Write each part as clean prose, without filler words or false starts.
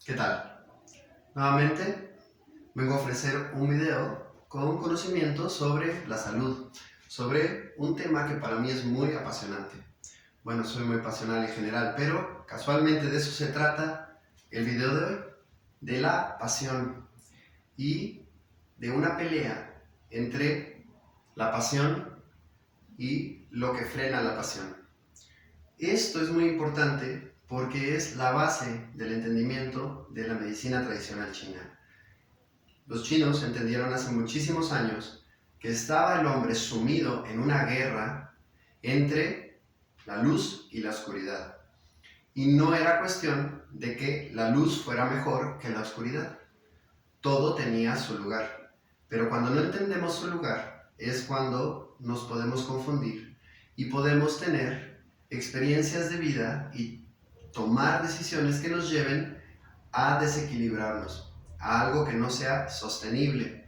¿Qué tal? Nuevamente vengo a ofrecer un video con conocimiento sobre la salud, sobre un tema que para mí es muy apasionante. Bueno, soy muy pasional en general, pero casualmente de eso se trata el video de hoy, de la pasión y de una pelea entre la pasión y lo que frena la pasión. Esto es muy importante porque es la base del entendimiento de la medicina tradicional china. Los chinos entendieron hace muchísimos años que estaba el hombre sumido en una guerra entre la luz y la oscuridad. Y no era cuestión de que la luz fuera mejor que la oscuridad. Todo tenía su lugar. Pero cuando no entendemos su lugar es cuando nos podemos confundir y podemos tener experiencias de vida y tomar decisiones que nos lleven a desequilibrarnos, a algo que no sea sostenible.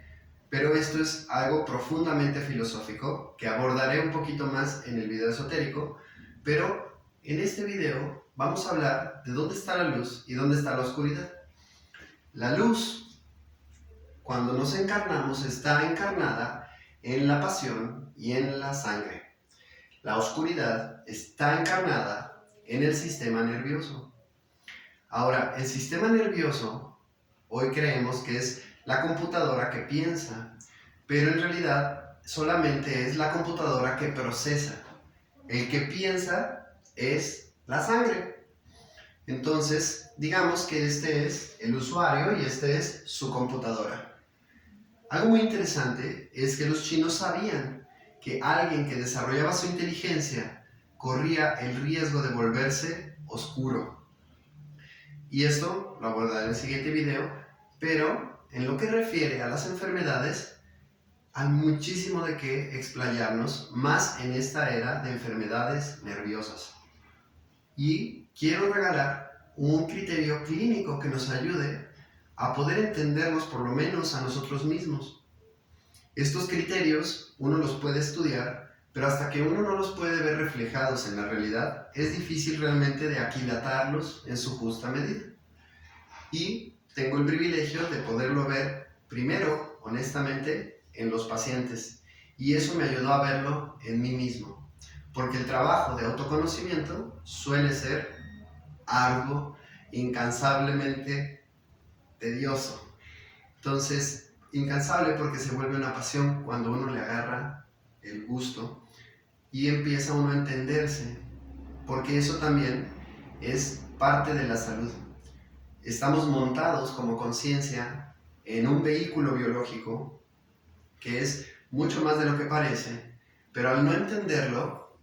Pero esto es algo profundamente filosófico que abordaré un poquito más en el video esotérico, pero en este video vamos a hablar de dónde está la luz y dónde está la oscuridad. La luz, cuando nos encarnamos, está encarnada en la pasión y en la sangre. La oscuridad está encarnada en el sistema nervioso. Ahora, el sistema nervioso, hoy creemos que es la computadora que piensa, pero en realidad solamente es la computadora que procesa. El que piensa es la sangre. Entonces, digamos que este es el usuario y este es su computadora. Algo muy interesante es que los chinos sabían que alguien que desarrollaba su inteligencia corría el riesgo de volverse oscuro. Y esto lo abordaré en el siguiente video, pero en lo que refiere a las enfermedades, hay muchísimo de qué explayarnos, más en esta era de enfermedades nerviosas. Y quiero regalar un criterio clínico que nos ayude a poder entendernos por lo menos a nosotros mismos. Estos criterios uno los puede estudiar, pero hasta que uno no los puede ver reflejados en la realidad, es difícil realmente de aquilatarlos en su justa medida. Y tengo el privilegio de poderlo ver primero, honestamente, en los pacientes. Y eso me ayudó a verlo en mí mismo. Porque el trabajo de autoconocimiento suele ser arduo, incansablemente tedioso. Entonces, incansable porque se vuelve una pasión cuando uno le agarra el gusto y empieza uno a entenderse, porque eso también es parte de la salud. Estamos montados como conciencia en un vehículo biológico que es mucho más de lo que parece, pero al no entenderlo,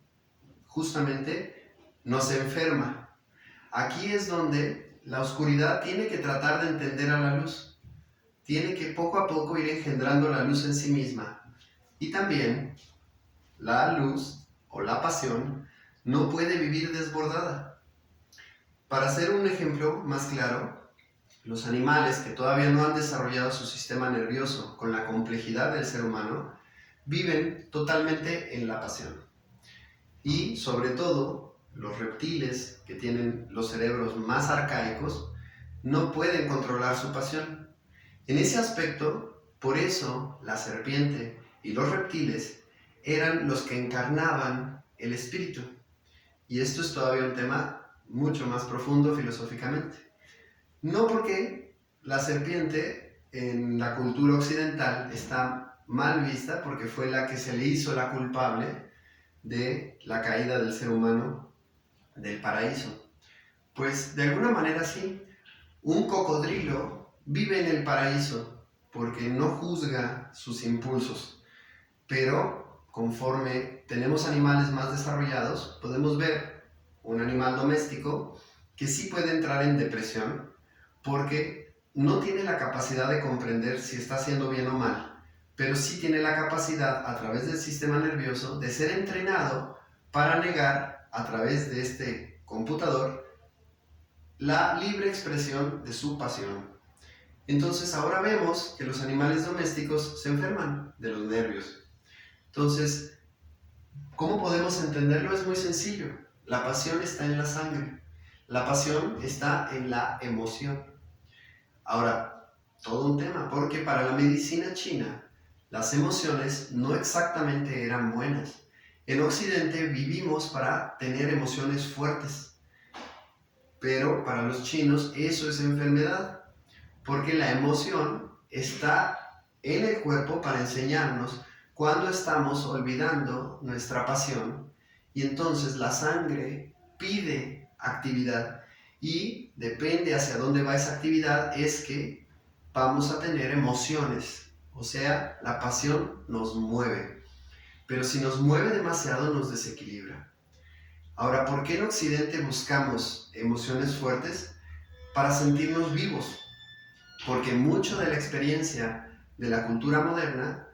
justamente nos enferma. Aquí es donde la oscuridad tiene que tratar de entender a la luz. Tiene que poco a poco ir engendrando la luz en sí misma. Y también la luz o la pasión no puede vivir desbordada. Para hacer un ejemplo más claro, los animales que todavía no han desarrollado su sistema nervioso con la complejidad del ser humano, viven totalmente en la pasión. Y sobre todo, los reptiles que tienen los cerebros más arcaicos no pueden controlar su pasión. En ese aspecto, por eso la serpiente y los reptiles eran los que encarnaban el espíritu. Y esto es todavía un tema mucho más profundo filosóficamente. No porque la serpiente en la cultura occidental está mal vista, porque fue la que se le hizo la culpable de la caída del ser humano del paraíso. Pues de alguna manera sí, un cocodrilo vive en el paraíso porque no juzga sus impulsos, pero conforme tenemos animales más desarrollados, podemos ver un animal doméstico que sí puede entrar en depresión porque no tiene la capacidad de comprender si está haciendo bien o mal, pero sí tiene la capacidad a través del sistema nervioso de ser entrenado para negar a través de este computador la libre expresión de su pasión. Entonces ahora vemos que los animales domésticos se enferman de los nervios. Entonces, ¿cómo podemos entenderlo? Es muy sencillo. La pasión está en la sangre. La pasión está en la emoción. Ahora, todo un tema, porque para la medicina china las emociones no exactamente eran buenas. En Occidente vivimos para tener emociones fuertes, pero para los chinos eso es enfermedad, porque la emoción está en el cuerpo para enseñarnos cuando estamos olvidando nuestra pasión, y entonces la sangre pide actividad y depende hacia dónde va esa actividad es que vamos a tener emociones, o sea, la pasión nos mueve, pero si nos mueve demasiado nos desequilibra. Ahora, ¿por qué en Occidente buscamos emociones fuertes? Para sentirnos vivos, porque mucho de la experiencia de la cultura moderna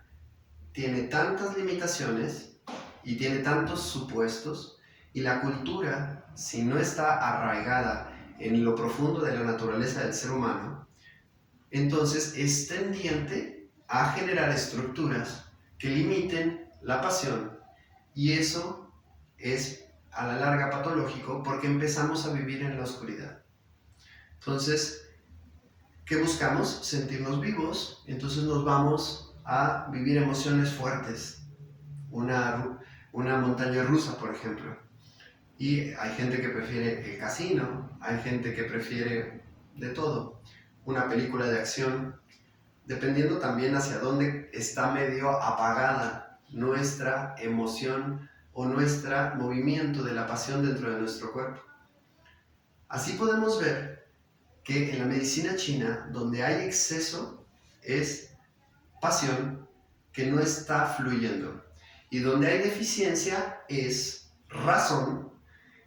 tiene tantas limitaciones y tiene tantos supuestos, y la cultura, si no está arraigada en lo profundo de la naturaleza del ser humano, entonces es tendiente a generar estructuras que limiten la pasión, y eso es a la larga patológico porque empezamos a vivir en la oscuridad. Entonces, ¿qué buscamos? Sentirnos vivos, entonces nos vamos a vivir emociones fuertes, una montaña rusa, por ejemplo. Y hay gente que prefiere el casino, hay gente que prefiere de todo, una película de acción, dependiendo también hacia dónde está medio apagada nuestra emoción o nuestro movimiento de la pasión dentro de nuestro cuerpo. Así podemos ver que en la medicina china, donde hay exceso, es pasión que no está fluyendo. Y donde hay deficiencia es razón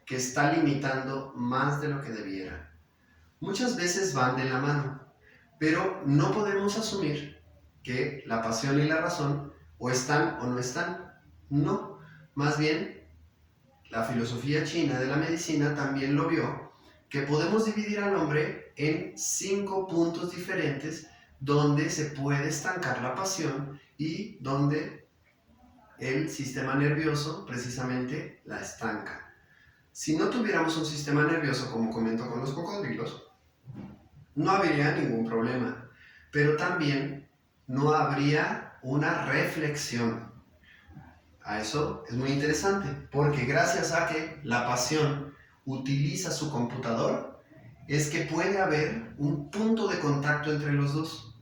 que está limitando más de lo que debiera. Muchas veces van de la mano, pero no podemos asumir que la pasión y la razón o están o no están. No, más bien la filosofía china de la medicina también lo vio, que podemos dividir al hombre en 5 puntos diferentes donde se puede estancar la pasión y donde el sistema nervioso precisamente la estanca. Si no tuviéramos un sistema nervioso, como comento con los cocodrilos, no habría ningún problema, pero también no habría una reflexión. A eso es muy interesante, porque gracias a que la pasión utiliza su computador, es que puede haber un punto de contacto entre los dos.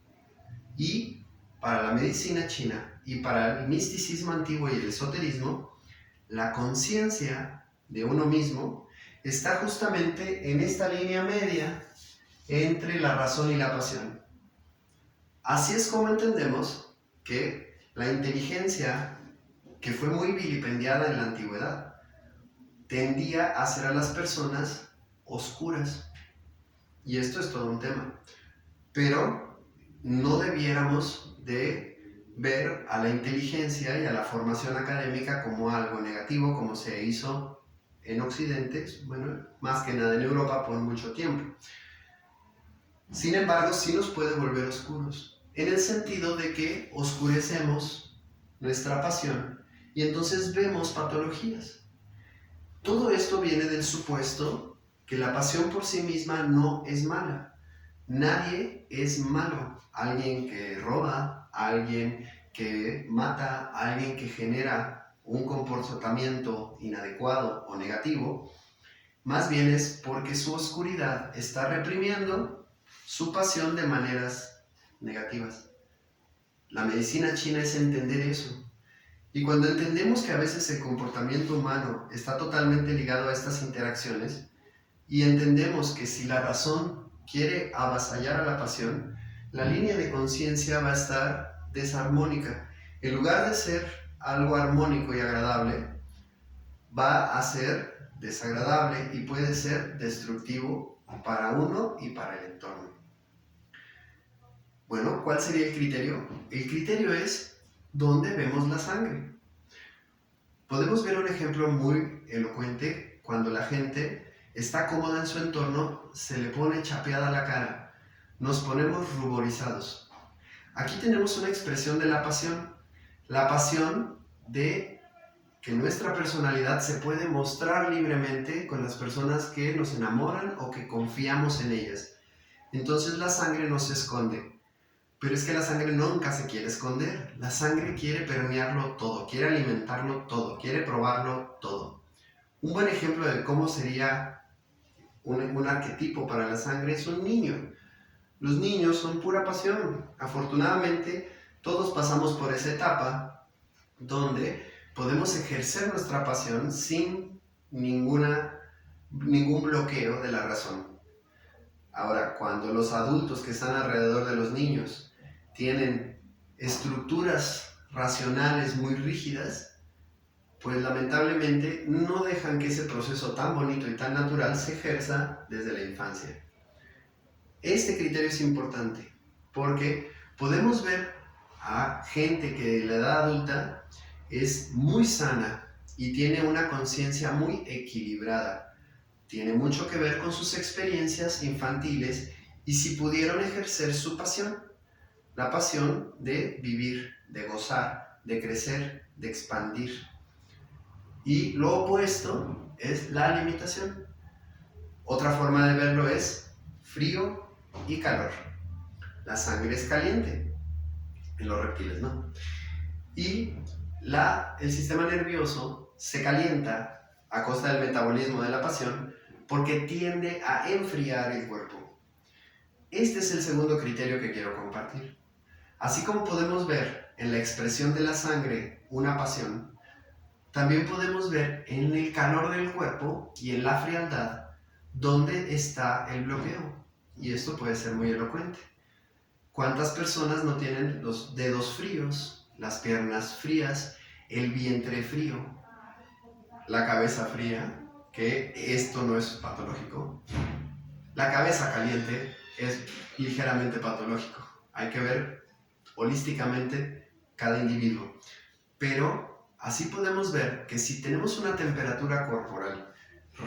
Y para la medicina china y para el misticismo antiguo y el esoterismo, la conciencia de uno mismo está justamente en esta línea media entre la razón y la pasión. Así es como entendemos que la inteligencia, que fue muy vilipendiada en la antigüedad, tendía a hacer a las personas oscuras. Y esto es todo un tema. Pero no debiéramos de ver a la inteligencia y a la formación académica como algo negativo, como se hizo en Occidente, bueno, más que nada en Europa por mucho tiempo. Sin embargo, sí nos puede volver oscuros, en el sentido de que oscurecemos nuestra pasión y entonces vemos patologías. Todo esto viene del supuesto que la pasión por sí misma no es mala. Nadie es malo. Alguien que roba, alguien que mata, alguien que genera un comportamiento inadecuado o negativo, más bien es porque su oscuridad está reprimiendo su pasión de maneras negativas. La medicina china es entender eso. Y cuando entendemos que a veces el comportamiento humano está totalmente ligado a estas interacciones, y entendemos que si la razón quiere avasallar a la pasión, la línea de conciencia va a estar desarmónica. En lugar de ser algo armónico y agradable, va a ser desagradable y puede ser destructivo para uno y para el entorno. Bueno, ¿cuál sería el criterio? El criterio es dónde vemos la sangre. Podemos ver un ejemplo muy elocuente cuando la gente está cómoda en su entorno, se le pone chapeada la cara, nos ponemos ruborizados. Aquí tenemos una expresión de la pasión de que nuestra personalidad se puede mostrar libremente con las personas que nos enamoran o que confiamos en ellas. Entonces la sangre no se esconde. Pero es que la sangre nunca se quiere esconder. La sangre quiere permearlo todo, quiere alimentarlo todo, quiere probarlo todo. Un buen ejemplo de cómo sería un arquetipo para la sangre es un niño. Los niños son pura pasión. Afortunadamente, todos pasamos por esa etapa donde podemos ejercer nuestra pasión sin ningún bloqueo de la razón. Ahora, cuando los adultos que están alrededor de los niños tienen estructuras racionales muy rígidas, pues lamentablemente no dejan que ese proceso tan bonito y tan natural se ejerza desde la infancia. Este criterio es importante porque podemos ver a gente que de la edad adulta es muy sana y tiene una conciencia muy equilibrada. Tiene mucho que ver con sus experiencias infantiles y si pudieron ejercer su pasión, la pasión de vivir, de gozar, de crecer, de expandir. Y lo opuesto es la limitación. Otra forma de verlo es frío y calor. La sangre es caliente, en los reptiles, ¿no? Y el sistema nervioso se calienta a costa del metabolismo de la pasión porque tiende a enfriar el cuerpo. Este es el segundo criterio que quiero compartir. Así como podemos ver en la expresión de la sangre una pasión, también podemos ver en el calor del cuerpo y en la frialdad dónde está el bloqueo. Y esto puede ser muy elocuente. ¿Cuántas personas no tienen los dedos fríos, las piernas frías, el vientre frío, la cabeza fría? Que esto no es patológico. La cabeza caliente es ligeramente patológico. Hay que ver holísticamente cada individuo. Pero así podemos ver que si tenemos una temperatura corporal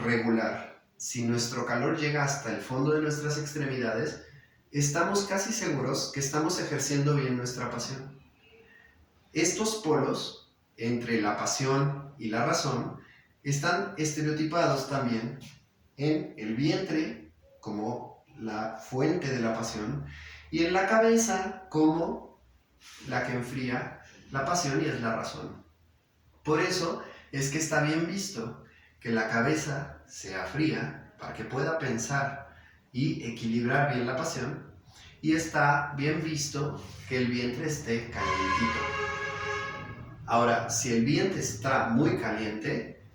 regular, si nuestro calor llega hasta el fondo de nuestras extremidades, estamos casi seguros que estamos ejerciendo bien nuestra pasión. Estos polos entre la pasión y la razón están estereotipados también en el vientre como la fuente de la pasión y en la cabeza como la que enfría la pasión y es la razón. Por eso es que está bien visto que la cabeza sea fría para que pueda pensar y equilibrar bien la pasión, y está bien visto que el vientre esté calientito. Ahora, si el vientre está muy caliente,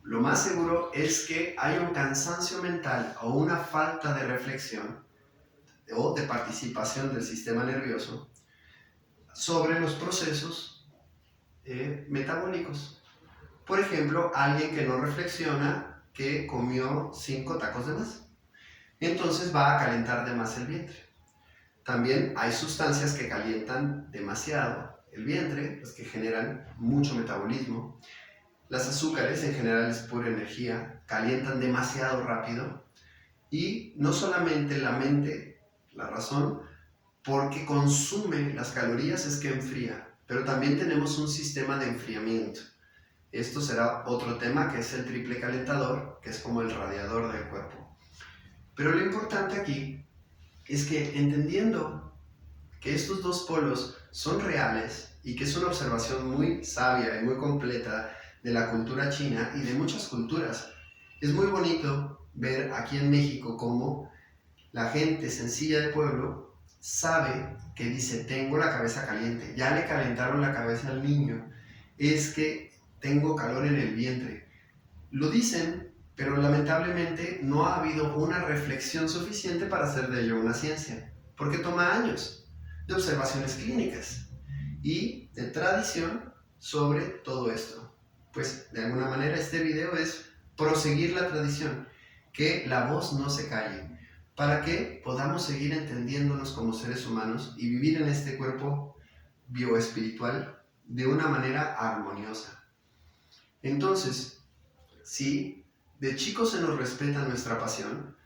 lo más seguro es que hay un cansancio mental o una falta de reflexión o de participación del sistema nervioso sobre los procesos metabólicos. Por ejemplo, alguien que no reflexiona que comió 5 tacos de más. Entonces va a calentar de más el vientre. También hay sustancias que calientan demasiado el vientre, pues que generan mucho metabolismo. Las azúcares, en general es pura energía, calientan demasiado rápido. Y no solamente la mente, la razón, porque consume las calorías es que enfría, pero también tenemos un sistema de enfriamiento. Esto será otro tema que es el triple calentador, que es como el radiador del cuerpo. Pero lo importante aquí es que entendiendo que estos dos polos son reales y que es una observación muy sabia y muy completa de la cultura china y de muchas culturas, es muy bonito ver aquí en México cómo la gente sencilla de pueblo sabe que dice, tengo la cabeza caliente, ya le calentaron la cabeza al niño, es que tengo calor en el vientre. Lo dicen, pero lamentablemente no ha habido una reflexión suficiente para hacer de ello una ciencia, porque toma años de observaciones clínicas y de tradición sobre todo esto. Pues de alguna manera este video es proseguir la tradición, que la voz no se calle, para que podamos seguir entendiéndonos como seres humanos y vivir en este cuerpo bioespiritual de una manera armoniosa. Entonces, si de chicos se nos respeta nuestra pasión,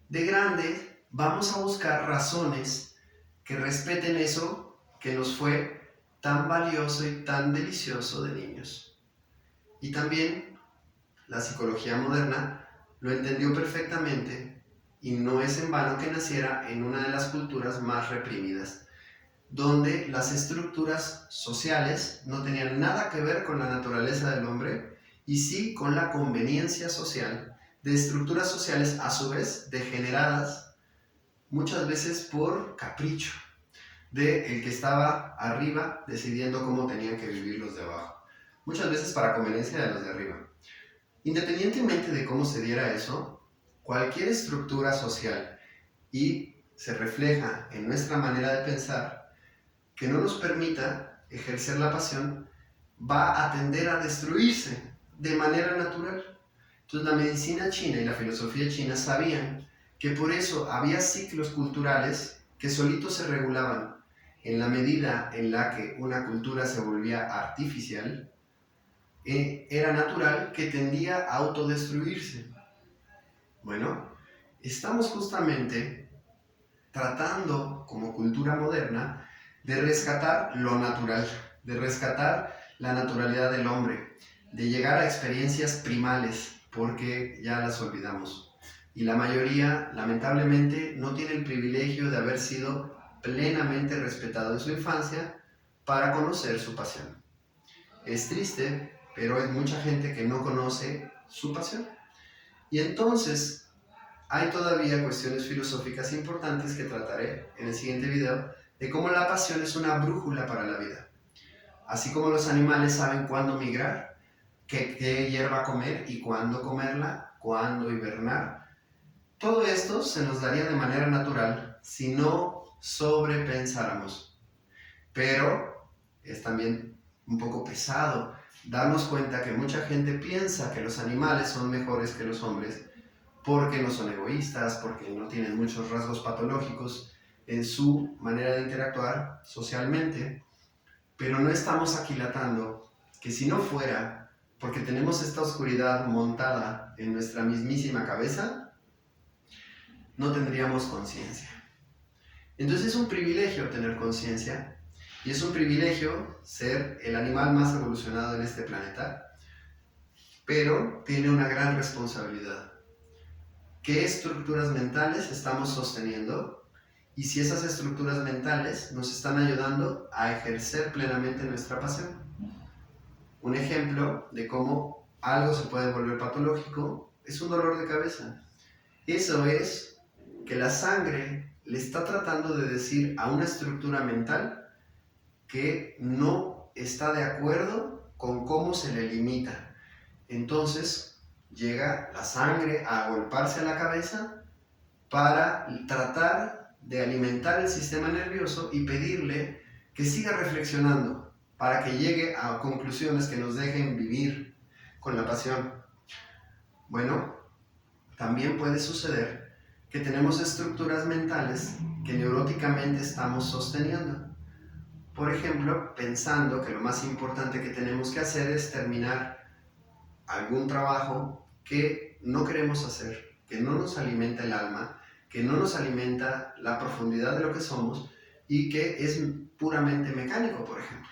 de grande vamos a buscar razones que respeten eso que nos fue tan valioso y tan delicioso de niños. Y también la psicología moderna lo entendió perfectamente y no es en vano que naciera en una de las culturas más reprimidas, donde las estructuras sociales no tenían nada que ver con la naturaleza del hombre y sí con la conveniencia social de estructuras sociales a su vez degeneradas muchas veces por capricho de el que estaba arriba decidiendo cómo tenían que vivir los de abajo, muchas veces para conveniencia de los de arriba. Independientemente de cómo se diera eso, cualquier estructura social y se refleja en nuestra manera de pensar que no nos permita ejercer la pasión va a tender a destruirse de manera natural. Entonces la medicina china y la filosofía china sabían que por eso había ciclos culturales que solitos se regulaban en la medida en la que una cultura se volvía artificial. Era natural que tendía a autodestruirse. Bueno, estamos justamente tratando como cultura moderna de rescatar lo natural, de rescatar la naturalidad del hombre, de llegar a experiencias primales, porque ya las olvidamos. Y la mayoría, lamentablemente, no tiene el privilegio de haber sido plenamente respetado en su infancia para conocer su pasión. Es triste, pero hay mucha gente que no conoce su pasión. Y entonces hay todavía cuestiones filosóficas importantes que trataré en el siguiente video de cómo la pasión es una brújula para la vida. Así como los animales saben cuándo migrar, qué hierba comer y cuándo comerla, cuándo hibernar. Todo esto se nos daría de manera natural si no sobrepensáramos. Pero es también un poco pesado darnos cuenta que mucha gente piensa que los animales son mejores que los hombres porque no son egoístas, porque no tienen muchos rasgos patológicos en su manera de interactuar socialmente, pero no estamos aquilatando que si no fuera porque tenemos esta oscuridad montada en nuestra mismísima cabeza, no tendríamos conciencia. Entonces es un privilegio tener conciencia y es un privilegio ser el animal más evolucionado en este planeta, pero tiene una gran responsabilidad. ¿Qué estructuras mentales estamos sosteniendo? Y si esas estructuras mentales nos están ayudando a ejercer plenamente nuestra pasión. Un ejemplo de cómo algo se puede volver patológico es un dolor de cabeza. Eso es que la sangre le está tratando de decir a una estructura mental que no está de acuerdo con cómo se le limita. Entonces llega la sangre a agolparse a la cabeza para tratar de alimentar el sistema nervioso y pedirle que siga reflexionando para que llegue a conclusiones que nos dejen vivir con la pasión. Bueno, también puede suceder que tenemos estructuras mentales que neuróticamente estamos sosteniendo. Por ejemplo, pensando que lo más importante que tenemos que hacer es terminar algún trabajo que no queremos hacer, que no nos alimenta el alma, que no nos alimenta la profundidad de lo que somos y que es puramente mecánico, por ejemplo,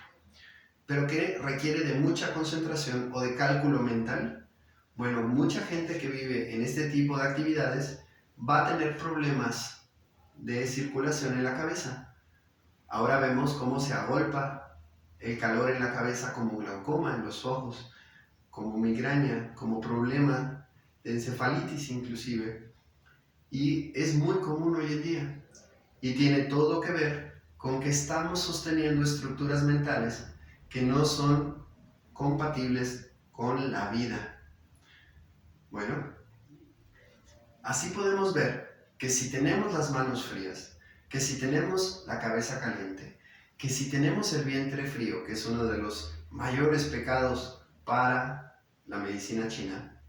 pero que requiere de mucha concentración o de cálculo mental. Bueno, mucha gente que vive en este tipo de actividades va a tener problemas de circulación en la cabeza. Ahora vemos cómo se agolpa el calor en la cabeza como glaucoma en los ojos, como migraña, como problema de encefalitis inclusive. Y es muy común hoy en día. Y tiene todo que ver con que estamos sosteniendo estructuras mentales que no son compatibles con la vida. Bueno, así podemos ver que si tenemos las manos frías, que si tenemos la cabeza caliente, que si tenemos el vientre frío, que es uno de los mayores pecados para la medicina china,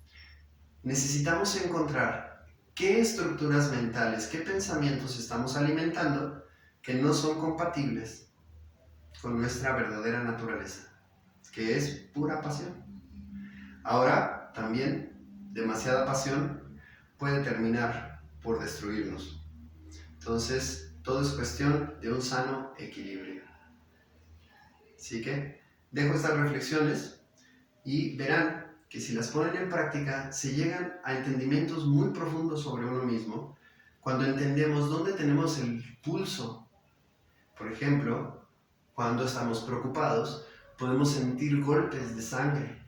necesitamos encontrar qué estructuras mentales, qué pensamientos estamos alimentando que no son compatibles con nuestra verdadera naturaleza, que es pura pasión. Ahora, también, demasiada pasión puede terminar por destruirnos. Entonces, todo es cuestión de un sano equilibrio. Así que dejo estas reflexiones y verán que si las ponen en práctica se llegan a entendimientos muy profundos sobre uno mismo, cuando entendemos dónde tenemos el pulso. Por ejemplo, cuando estamos preocupados, podemos sentir golpes de sangre.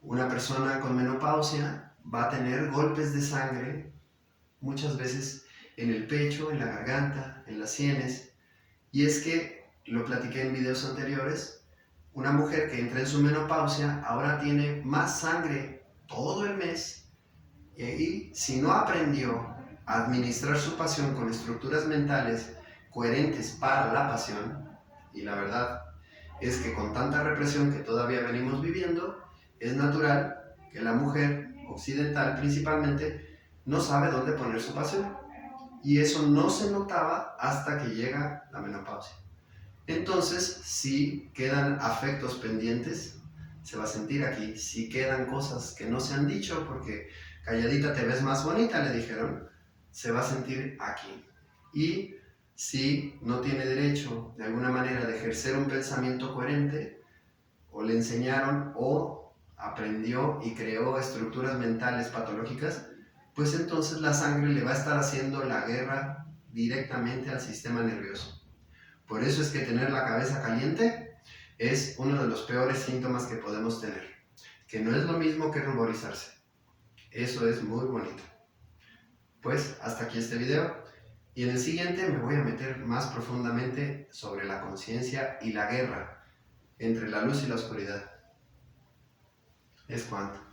Una persona con menopausia va a tener golpes de sangre muchas veces en el pecho, en la garganta, en las sienes. Y es que, lo platiqué en videos anteriores, una mujer que entra en su menopausia ahora tiene más sangre todo el mes y si no aprendió a administrar su pasión con estructuras mentales coherentes para la pasión, y la verdad es que con tanta represión que todavía venimos viviendo, es natural que la mujer occidental principalmente no sabe dónde poner su pasión. Y eso no se notaba hasta que llega la menopausia. Entonces, si quedan afectos pendientes, se va a sentir aquí. Si quedan cosas que no se han dicho, porque calladita te ves más bonita, le dijeron, se va a sentir aquí. Y si no tiene derecho de alguna manera de ejercer un pensamiento coherente, o le enseñaron o aprendió y creó estructuras mentales patológicas, pues entonces la sangre le va a estar haciendo la guerra directamente al sistema nervioso. Por eso es que tener la cabeza caliente es uno de los peores síntomas que podemos tener, que no es lo mismo que ruborizarse. Eso es muy bonito. Pues hasta aquí este video, y en el siguiente me voy a meter más profundamente sobre la conciencia y la guerra entre la luz y la oscuridad. Es cuanto.